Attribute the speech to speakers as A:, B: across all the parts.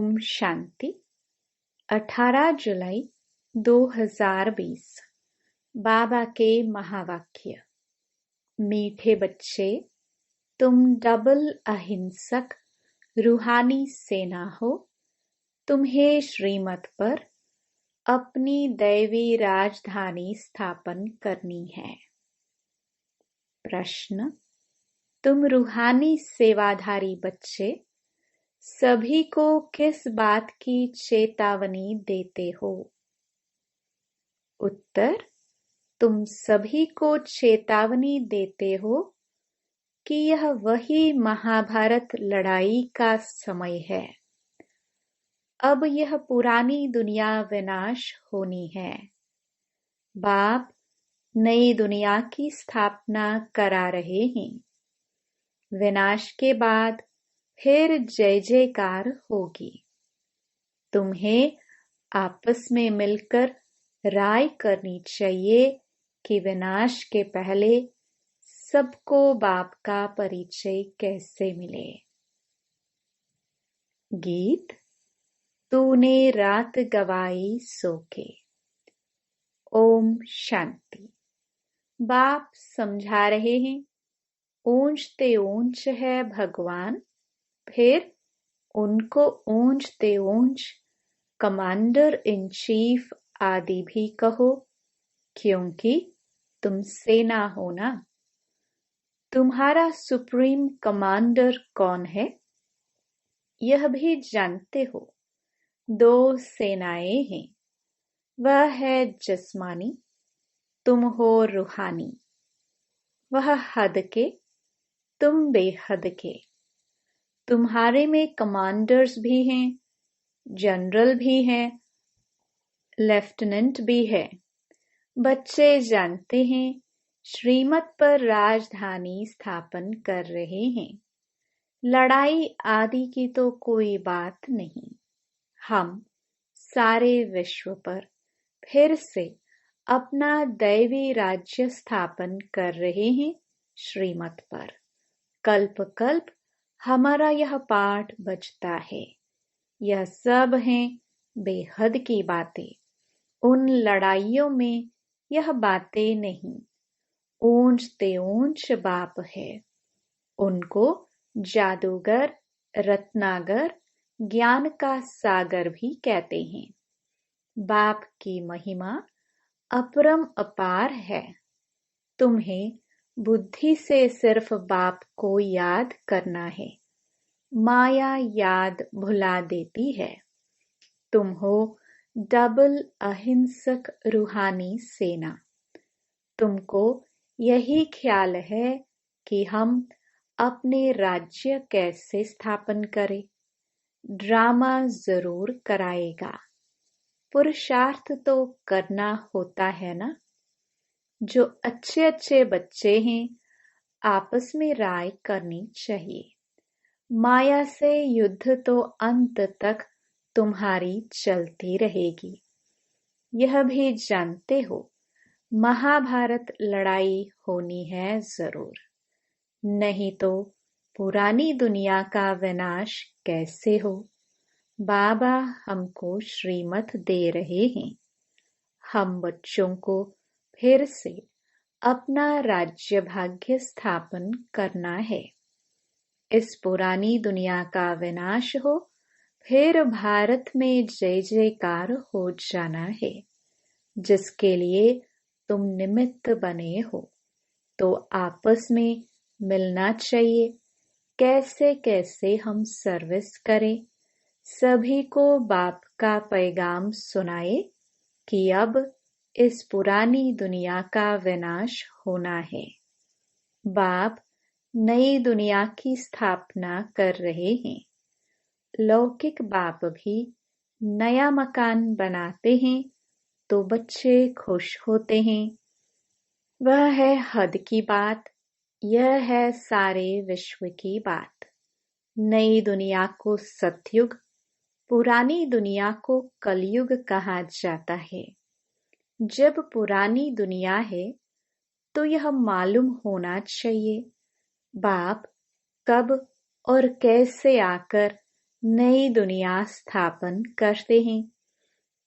A: ओम शांति। 18 जुलाई 2020। बाबा के महावाक्य। मीठे बच्चे, तुम डबल अहिंसक रूहानी सेना हो। तुम्हें श्रीमत पर अपनी दैवी राजधानी स्थापन करनी है। प्रश्न: तुम रूहानी सेवाधारी बच्चे सभी को किस बात की चेतावनी देते हो? उत्तर: तुम सभी को चेतावनी देते हो कि यह वही महाभारत लड़ाई का समय है। अब यह पुरानी दुनिया विनाश होनी है। बाप नई दुनिया की स्थापना करा रहे हैं। विनाश के बाद फिर जय जयकार होगी। तुम्हें आपस में मिलकर राय करनी चाहिए कि विनाश के पहले सबको बाप का परिचय कैसे मिले। गीत: तूने रात गवाई सो के। ओम शांति। बाप समझा रहे हैं, ऊंचते ऊंच है भगवान, फिर उनको ऊंचते ऊंच कमांडर इन चीफ आदि भी कहो, क्योंकि तुम सेना हो ना। तुम्हारा सुप्रीम कमांडर कौन है, यह भी जानते हो। 2 सेनाएं हैं, वह है जिस्मानी, तुम हो रूहानी। वह हद के, तुम बेहद के। तुम्हारे में कमांडर्स भी हैं, जनरल भी हैं, लेफ्टिनेंट भी है। बच्चे जानते हैं श्रीमत पर राजधानी स्थापन कर रहे हैं। लड़ाई आदि की तो कोई बात नहीं। हम सारे विश्व पर फिर से अपना दैवी राज्य स्थापन कर रहे हैं श्रीमत पर। कल्प कल्प हमारा यह पाठ बजता है। यह सब हैं बेहद की बातें। उन लड़ाइयों में यह बातें नहीं। ऊंचते ऊंच बाप है। उनको जादूगर, रत्नागर, ज्ञान का सागर भी कहते हैं। बाप की महिमा अपरम अपार है। तुम्हें बुद्धि से सिर्फ बाप को याद करना है। माया याद भुला देती है। तुम हो डबल अहिंसक रूहानी सेना। तुमको यही ख्याल है कि हम अपने राज्य कैसे स्थापन करें। ड्रामा जरूर कराएगा। पुरुषार्थ तो करना होता है ना। जो अच्छे अच्छे बच्चे हैं, आपस में राय करनी चाहिए। माया से युद्ध तो अंत तक तुम्हारी चलती रहेगी। यह भी जानते हो महाभारत लड़ाई होनी है जरूर, नहीं तो पुरानी दुनिया का विनाश कैसे हो। बाबा हमको श्रीमत दे रहे हैं। हम बच्चों को फिर से अपना राज्य भाग्य स्थापन करना है। इस पुरानी दुनिया का विनाश हो, फिर भारत में जय जयकार हो जाना है, जिसके लिए तुम निमित्त बने हो। तो आपस में मिलना चाहिए। कैसे कैसे हम सर्विस करें। सभी को बाप का पैगाम सुनाए कि अब इस पुरानी दुनिया का विनाश होना है। बाप नई दुनिया की स्थापना कर रहे हैं। लौकिक बाप भी नया मकान बनाते हैं तो बच्चे खुश होते हैं। वह है हद की बात। यह है सारे विश्व की बात। नई दुनिया को सतयुग, पुरानी दुनिया को कलयुग कहा जाता है। जब पुरानी दुनिया है तो यह मालूम होना चाहिए बाप कब और कैसे आकर नई दुनिया स्थापन करते हैं।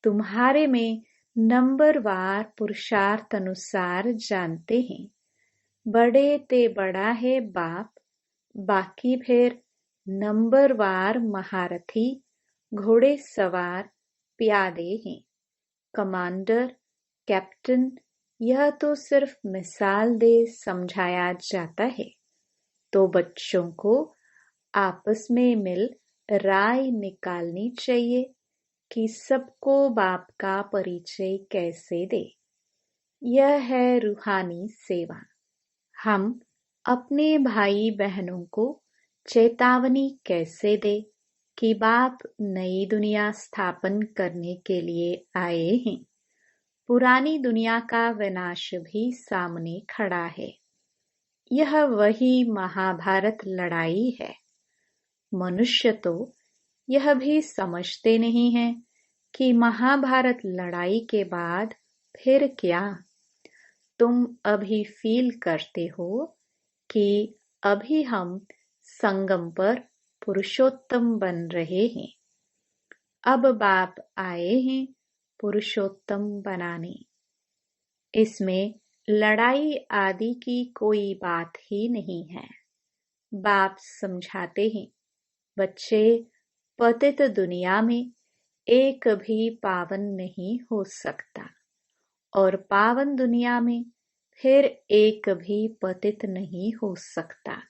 A: तुम्हारे में नंबरवार पुरुषार्थ अनुसार जानते हैं। बड़े ते बड़ा है बाप, बाकी फिर नंबरवार महारथी, घोड़े सवार, प्यादे हैं। कमांडर, कैप्टन, यह तो सिर्फ मिसाल दे समझाया जाता है। तो बच्चों को आपस में मिल राय निकालनी चाहिए कि सबको बाप का परिचय कैसे दे। यह है रूहानी सेवा। हम अपने भाई बहनों को चेतावनी कैसे दे कि बाप नई दुनिया स्थापन करने के लिए आए हैं। पुरानी दुनिया का विनाश भी सामने खड़ा है। यह वही महाभारत लड़ाई है। मनुष्य तो यह भी समझते नहीं हैं कि महाभारत लड़ाई के बाद फिर क्या। तुम अभी फील करते हो कि अभी हम संगम पर पुरुषोत्तम बन रहे हैं। अब बाप आए हैं पुरुषोत्तम बनाने। इसमें लड़ाई आदि की कोई बात ही नहीं है। बाप समझाते हैं, बच्चे, पतित दुनिया में एक भी पावन नहीं हो सकता और पावन दुनिया में फिर एक भी पतित नहीं हो सकता।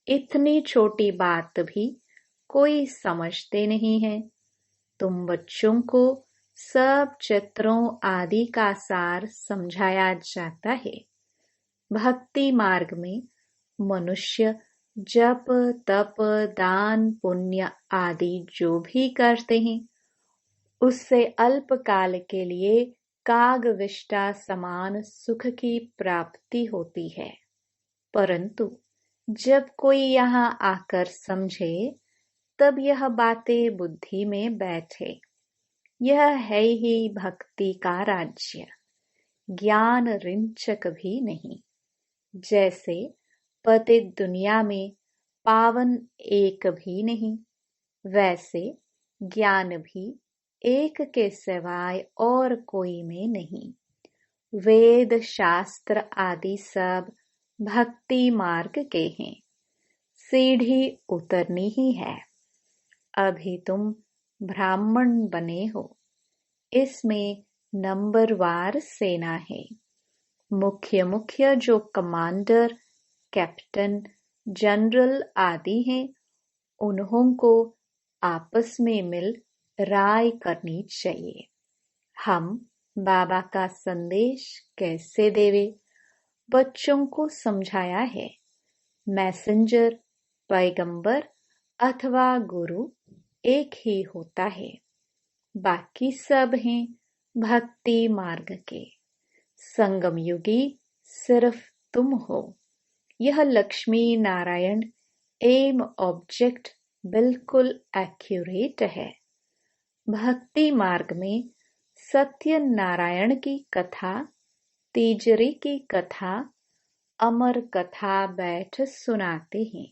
A: इतनी छोटी बात भी कोई समझते नहीं है। तुम बच्चों को सब चित्रों आदि का सार समझाया जाता है। भक्ति मार्ग में मनुष्य जप, तप, दान, पुण्य आदि जो भी करते हैं, उससे अल्पकाल के लिए कागविष्टा समान सुख की प्राप्ति होती है। परंतु जब कोई यहाँ आकर समझे, तब यह बातें बुद्धि में बैठे। यह है ही भक्ति का राज्य, ज्ञान रिंचक भी नहीं। जैसे पतित दुनिया में पावन एक भी नहीं, वैसे ज्ञान भी एक के सिवाय और कोई में नहीं। वेद शास्त्र आदि सब भक्ति मार्ग के हैं। सीढ़ी उतरनी ही है। अभी तुम ब्राह्मण बने हो। इसमें नंबरवार सेना है। मुख्य मुख्य जो कमांडर, कैप्टन, जनरल आदि हैं, उन्हों को आपस में मिल राय करनी चाहिए। हम बाबा का संदेश कैसे देवे, बच्चों को समझाया है। मैसेंजर, पैगंबर अथवा गुरु एक ही होता है। बाकी सब हैं भक्ति मार्ग के। संगम युगी सिर्फ तुम हो। यह लक्ष्मी नारायण एम ऑब्जेक्ट बिल्कुल एक्यूरेट है। भक्ति मार्ग में सत्य नारायण की कथा, तीजरी की कथा, अमर कथा बैठ सुनाते हैं।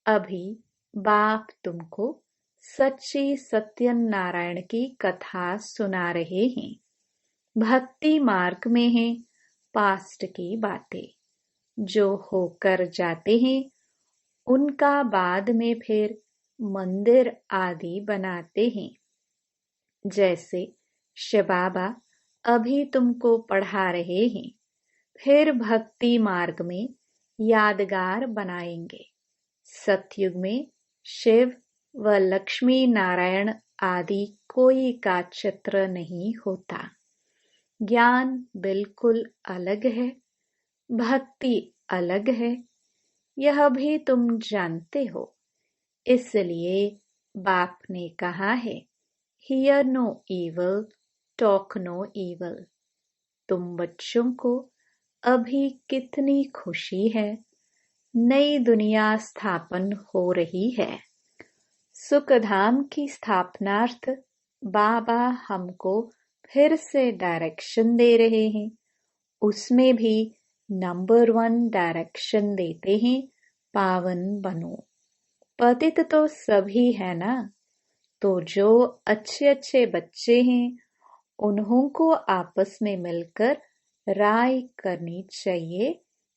A: अभी बाप तुमको सच्ची सत्यनारायण की कथा सुना रहे हैं। भक्ति मार्ग में है पास्ट की बातें। जो होकर जाते हैं उनका बाद में फिर मंदिर आदि बनाते हैं। जैसे शिव बाबा अभी तुमको पढ़ा रहे हैं, फिर भक्ति मार्ग में यादगार बनाएंगे। सतयुग में शिव व लक्ष्मी नारायण आदि कोई का चित्र नहीं होता। ज्ञान बिल्कुल अलग है, भक्ति अलग है। यह भी तुम जानते हो। इसलिए बाप ने कहा है, hear no evil, talk no evil. तुम बच्चों को अभी कितनी खुशी है। नई दुनिया स्थापन हो रही है। सुखधाम की स्थापनार्थ बाबा हमको फिर से डायरेक्शन दे रहे हैं। उसमें भी नंबर 1 डायरेक्शन देते हैं, पावन बनो। पतित तो सभी है ना, तो जो अच्छे अच्छे बच्चे हैं उन्हों को आपस में मिलकर राय करनी चाहिए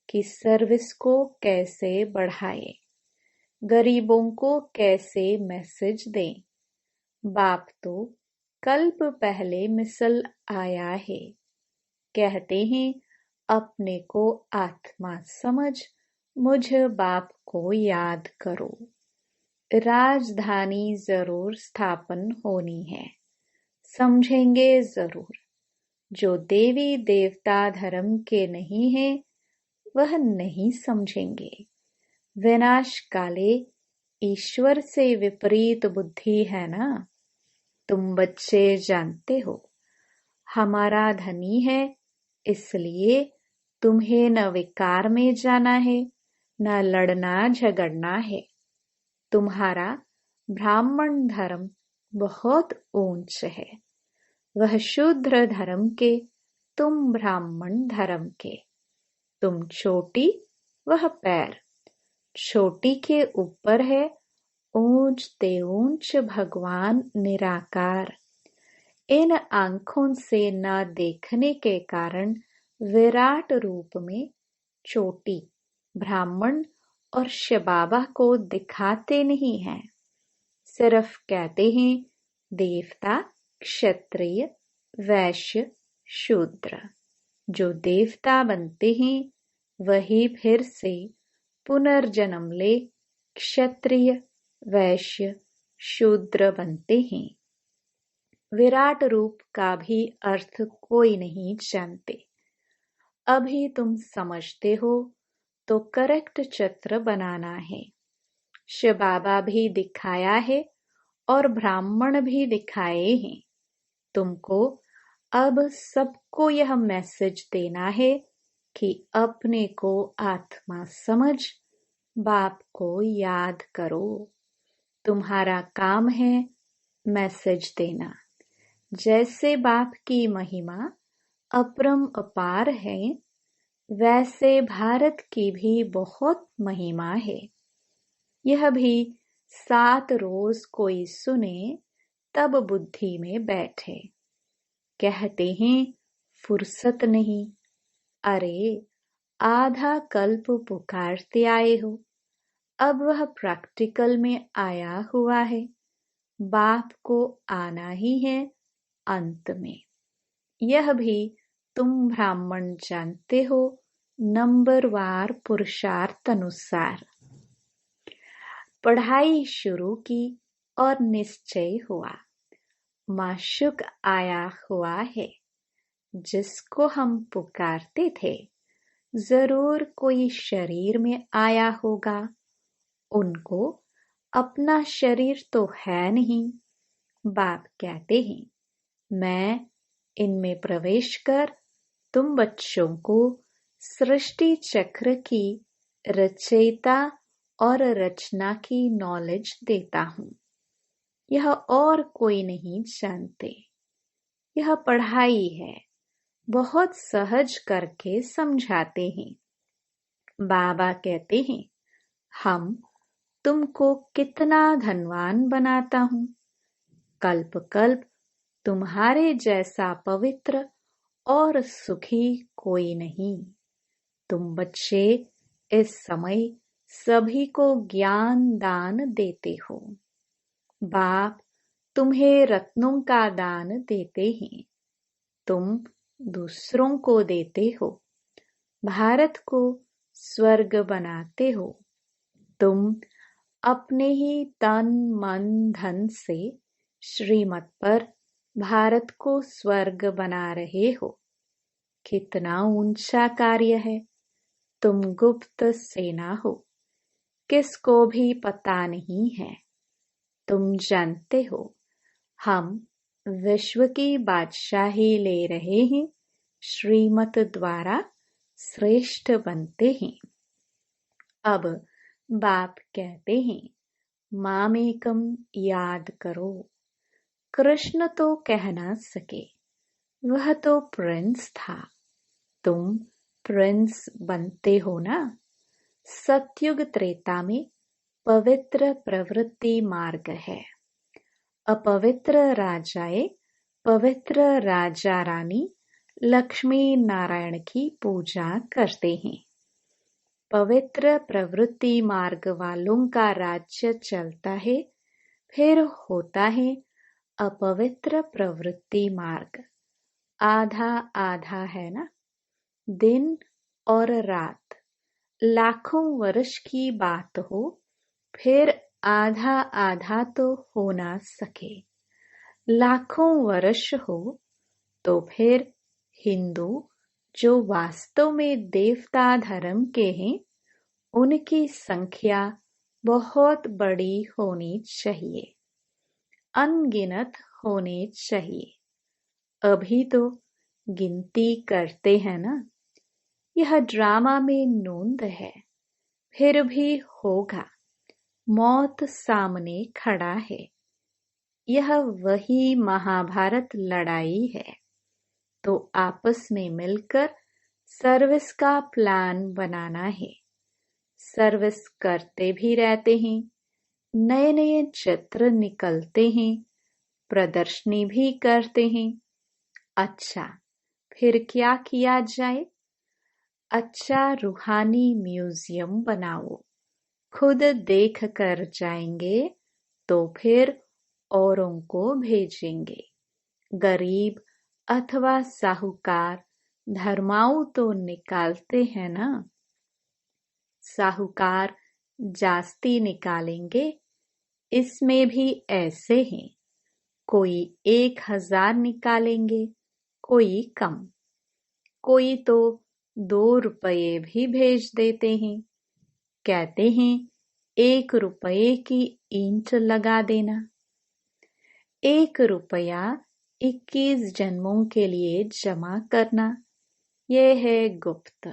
A: कि सर्विस को कैसे बढ़ाए, गरीबों को कैसे मैसेज दें। बाप तो कल्प पहले मिसल आया है, कहते हैं अपने को आत्मा समझ, मुझ बाप को याद करो। राजधानी जरूर स्थापन होनी है, समझेंगे जरूर। जो देवी देवता धर्म के नहीं है वह नहीं समझेंगे। विनाश काले ईश्वर से विपरीत बुद्धि है ना। तुम बच्चे जानते हो हमारा धनी है, इसलिए तुम्हें न विकार में जाना है न लड़ना झगड़ना है। तुम्हारा ब्राह्मण धर्म बहुत ऊंच है, वह शूद्र धर्म के, तुम ब्राह्मण धर्म के। तुम चोटी वह पैर, चोटी के ऊपर है ऊंचते ऊंच भगवान निराकार। इन आंखों से न देखने के कारण विराट रूप में चोटी ब्राह्मण और शबाबा को दिखाते नहीं हैं, सिर्फ कहते हैं देवता, क्षत्रिय, वैश्य, शूद्र। जो देवता बनते हैं वही फिर से पुनर्जन्म ले क्षत्रिय, वैश्य, शूद्र बनते हैं। विराट रूप का भी अर्थ कोई नहीं जानते। अभी तुम समझते हो तो करेक्ट चित्र बनाना है। शिव बाबा भी दिखाया है और ब्राह्मण भी दिखाए हैं। तुमको अब सबको यह मैसेज देना है कि अपने को आत्मा समझ, बाप को याद करो। तुम्हारा काम है मैसेज देना। जैसे बाप की महिमा अपरम अपार है, वैसे भारत की भी बहुत महिमा है। यह भी 7 रोज कोई सुने तब बुद्धि में बैठे। कहते हैं फुर्सत नहीं। अरे आधा कल्प पुकारते आए हो, अब वह प्रैक्टिकल में आया हुआ है। बाप को आना ही है अंत में। यह भी तुम ब्राह्मण जानते हो, नंबरवार पुरुषार्थ अनुसार। पढ़ाई शुरू की और निश्चय हुआ माशुक आया हुआ है। जिसको हम पुकारते थे जरूर कोई शरीर में आया होगा। उनको अपना शरीर तो है नहीं। बाप कहते हैं मैं इनमें प्रवेश कर तुम बच्चों को सृष्टि चक्र की रचयिता और रचना की नॉलेज देता हूँ। यह और कोई नहीं जानते। यह पढ़ाई है, बहुत सहज करके समझाते हैं। बाबा कहते हैं हम तुमको कितना धनवान बनाता हूँ। कल्प कल्प तुम्हारे जैसा पवित्र और सुखी कोई नहीं। तुम बच्चे इस समय सभी को ज्ञान दान देते हो। बाप तुम्हें रत्नों का दान देते हैं, तुम दूसरों को देते हो। भारत को स्वर्ग बनाते हो। तुम अपने ही तन मन धन से श्रीमत पर भारत को स्वर्ग बना रहे हो। कितना ऊंचा कार्य है। तुम गुप्त सेना हो, किसको भी पता नहीं है। तुम जानते हो हम विश्व की बादशाही ले रहे हैं, श्रीमत द्वारा श्रेष्ठ बनते हैं। अब बाप कहते हैं मामेकम याद करो। कृष्ण तो कह ना सके, वह तो प्रिंस था। तुम प्रिंस बनते हो ना। सतयुग त्रेता में पवित्र प्रवृत्ति मार्ग है। अपवित्र राजाए पवित्र राजा रानी लक्ष्मी नारायण की पूजा करते हैं। पवित्र प्रवृत्ति मार्ग वालों का राज्य चलता है, फिर होता है अपवित्र प्रवृत्ति मार्ग। आधा आधा है ना, दिन और रात। लाखों वर्ष की बात हो, फिर आधा आधा तो हो ना सके। लाखों वर्ष हो तो फिर हिंदू जो वास्तव में देवता धर्म के हैं, उनकी संख्या बहुत बड़ी होनी चाहिए, अनगिनत होने चाहिए। अभी तो गिनती करते हैं ना। यह ड्रामा में नूंद है, फिर भी होगा। मौत सामने खड़ा है। यह वही महाभारत लड़ाई है। तो आपस में मिलकर सर्विस का प्लान बनाना है। सर्विस करते भी रहते हैं, नए नए चित्र निकलते हैं, प्रदर्शनी भी करते हैं। अच्छा, फिर क्या किया जाए? अच्छा रूहानी म्यूजियम बनाओ। खुद देख कर जाएंगे तो फिर औरों को भेजेंगे। गरीब अथवा साहूकार धर्माऊ तो निकालते हैं ना। साहूकार जास्ती निकालेंगे। इसमें भी ऐसे हैं, कोई 1000 निकालेंगे, कोई कम, कोई तो 2 रुपये भी भेज देते हैं। कहते हैं 1 रुपये की ईंट लगा देना। 1 रुपया 21 जन्मों के लिए जमा करना, यह है गुप्त।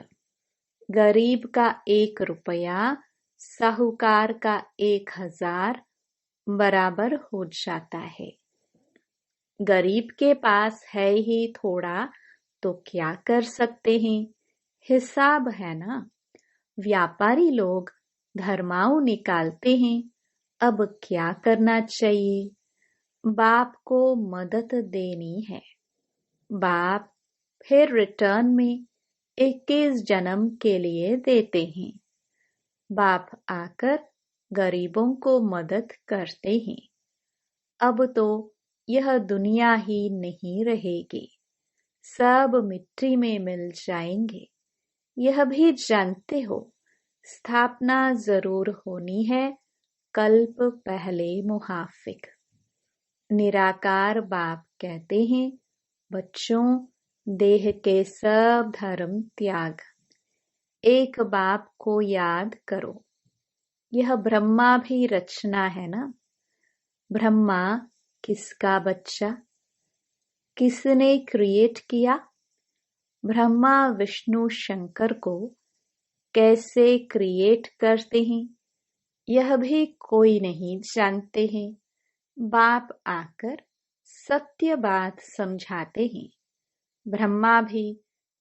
A: गरीब का 1 रुपया साहूकार का 1000 बराबर हो जाता है। गरीब के पास है ही थोड़ा, तो क्या कर सकते हैं? हिसाब है ना। व्यापारी लोग धर्माऊ निकालते हैं। अब क्या करना चाहिए? बाप को मदद देनी है। बाप फिर रिटर्न में 21 जन्म के लिए देते हैं। बाप आकर गरीबों को मदद करते हैं। अब तो यह दुनिया ही नहीं रहेगी, सब मिट्टी में मिल जाएंगे। यह भी जानते हो, स्थापना जरूर होनी है कल्प पहले मुहाफिक। निराकार बाप कहते हैं, बच्चों देह के सब धर्म त्याग, एक बाप को याद करो। यह ब्रह्मा भी रचना है ना। ब्रह्मा किसका बच्चा? किसने क्रिएट किया? ब्रह्मा विष्णु शंकर को कैसे क्रिएट करते हैं, यह भी कोई नहीं जानते हैं। बाप आकर सत्य बात समझाते हैं। ब्रह्मा भी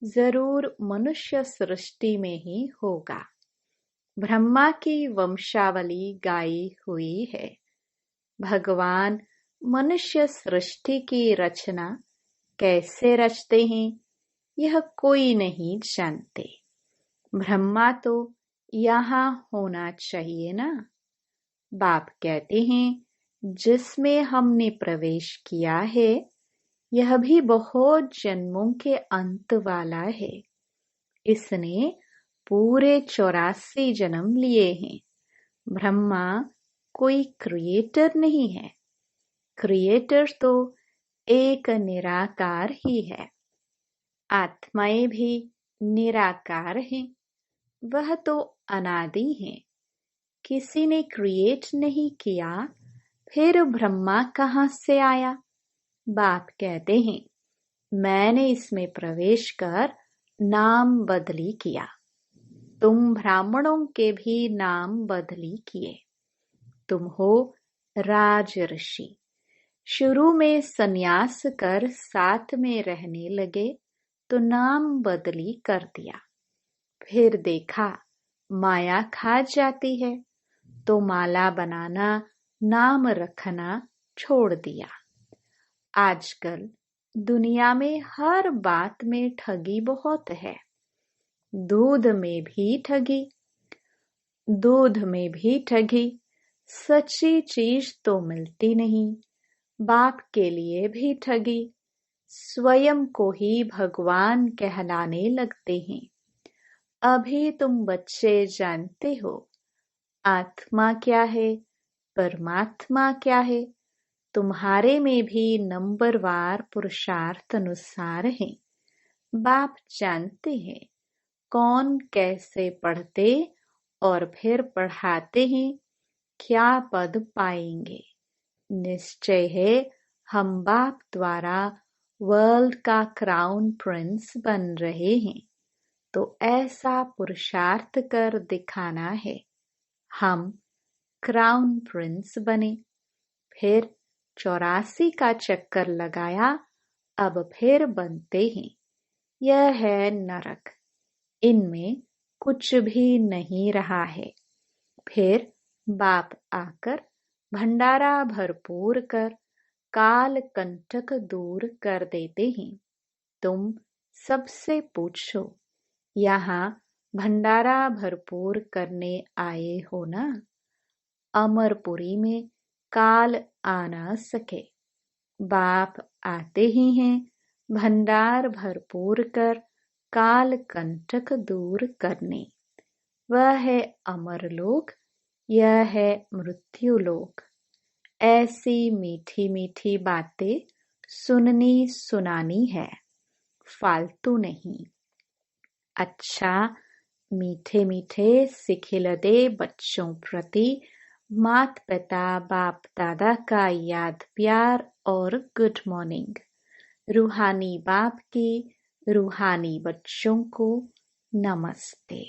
A: जरूर मनुष्य सृष्टि में ही होगा। ब्रह्मा की वंशावली गाई हुई है। भगवान मनुष्य सृष्टि की रचना कैसे रचते हैं, यह कोई नहीं जानते। ब्रह्मा तो यहाँ होना चाहिए ना। बाप कहते हैं, जिसमें हमने प्रवेश किया है, यह भी बहुत जन्मों के अंत वाला है। इसने पूरे 84 जन्म लिए हैं। ब्रह्मा कोई क्रिएटर नहीं है। क्रिएटर तो एक निराकार ही है। आत्माएं भी निराकार हैं। वह तो अनादि हैं। किसी ने क्रिएट नहीं किया, फिर ब्रह्मा कहाँ से आया? बाप कहते हैं, मैंने इसमें प्रवेश कर नाम बदली किया। तुम ब्राह्मणों के भी नाम बदली किए। तुम हो राज ऋषि। शुरू में सन्यास कर साथ में रहने लगे तो नाम बदली कर दिया। फिर देखा माया खा जाती है तो माला बनाना, नाम रखना छोड़ दिया। आजकल दुनिया में हर बात में ठगी बहुत है। दूध में भी ठगी, सच्ची चीज तो मिलती नहीं। बाप के लिए भी ठगी, स्वयं को ही भगवान कहलाने लगते हैं। अभी तुम बच्चे जानते हो आत्मा क्या है, परमात्मा क्या है। तुम्हारे में भी नंबरवार पुरुषार्थ अनुसार है। बाप जानते हैं कौन कैसे पढ़ते और फिर पढ़ाते हैं, क्या पद पाएंगे। निश्चय है हम बाप द्वारा वर्ल्ड का क्राउन प्रिंस बन रहे हैं, तो ऐसा पुरुषार्थ कर दिखाना है। हम क्राउन प्रिंस बने, फिर 84 का चक्कर लगाया, अब फिर बनते हैं। यह है नरक, इनमें कुछ भी नहीं रहा है। फिर बाप आकर भंडारा भरपूर कर काल कंटक दूर कर देते हैं। तुम सबसे पूछो, यहाँ भंडारा भरपूर करने आए हो ना? अमरपुरी में काल आ न सके। बाप आते ही हैं भंडार भरपूर कर काल कंटक दूर करने। वह है अमरलोक, यह है मृत्युलोक। ऐसी मीठी मीठी बातें सुननी सुनानी है, फालतू नहीं। अच्छा, मीठे मीठे सिखिलदे बच्चों प्रति मात पिता बाप दादा का याद प्यार और गुड मॉर्निंग। रूहानी बाप की रूहानी बच्चों को नमस्ते।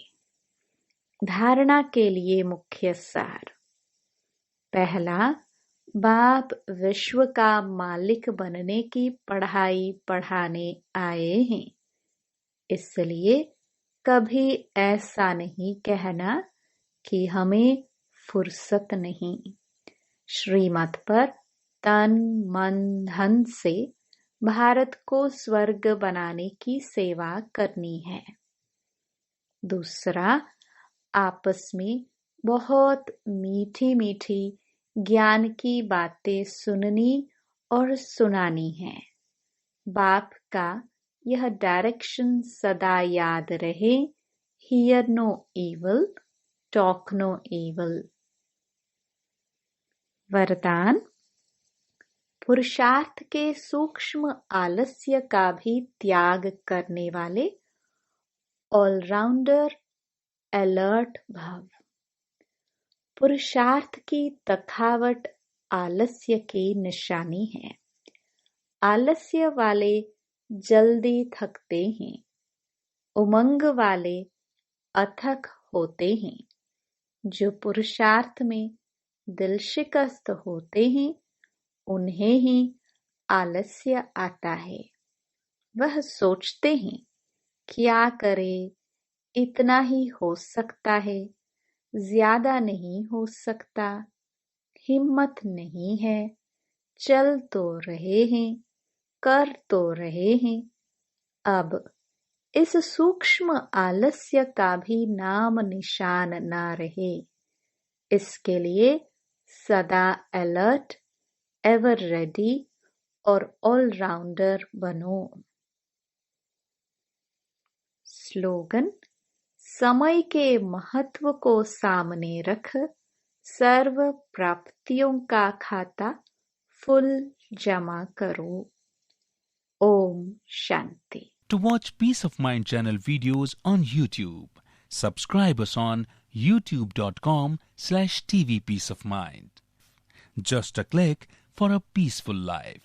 A: धारणा के लिए मुख्य सार। पहला, बाप विश्व का मालिक बनने की पढ़ाई पढ़ाने आए हैं, इसलिए कभी ऐसा नहीं कहना कि हमें फुर्सत नहीं। श्रीमत पर तन मन धन से भारत को स्वर्ग बनाने की सेवा करनी है। दूसरा, आपस में बहुत मीठी मीठी ज्ञान की बातें सुननी और सुनानी है। बाप का यह डायरेक्शन सदा याद रहे, hear no evil, talk no evil. वरदान, पुरुषार्थ के सूक्ष्म आलस्य का भी त्याग करने वाले ऑलराउंडर अलर्ट भव। पुरुषार्थ की तखावट आलस्य की निशानी है। आलस्य वाले जल्दी थकते हैं, उमंग वाले अथक होते हैं। जो पुरुषार्थ में दिल शिकस्त होते हैं, उन्हें ही आलस्य आता है। वह सोचते हैं क्या करे, इतना ही हो सकता है, ज्यादा नहीं हो सकता, हिम्मत नहीं है, चल तो रहे हैं, कर तो रहे हैं। अब इस सूक्ष्म आलस्य का भी नाम निशान ना रहे, इसके लिए सदा अलर्ट, एवर रेडी और ऑलराउंडर बनो। स्लोगन, समय के महत्व को सामने रख सर्व प्राप्तियों का खाता फुल जमा करो। Om Shanti.
B: To watch Peace of Mind channel videos on YouTube, subscribe us on youtube.com/tvpeaceofmind. Just a click for a peaceful life.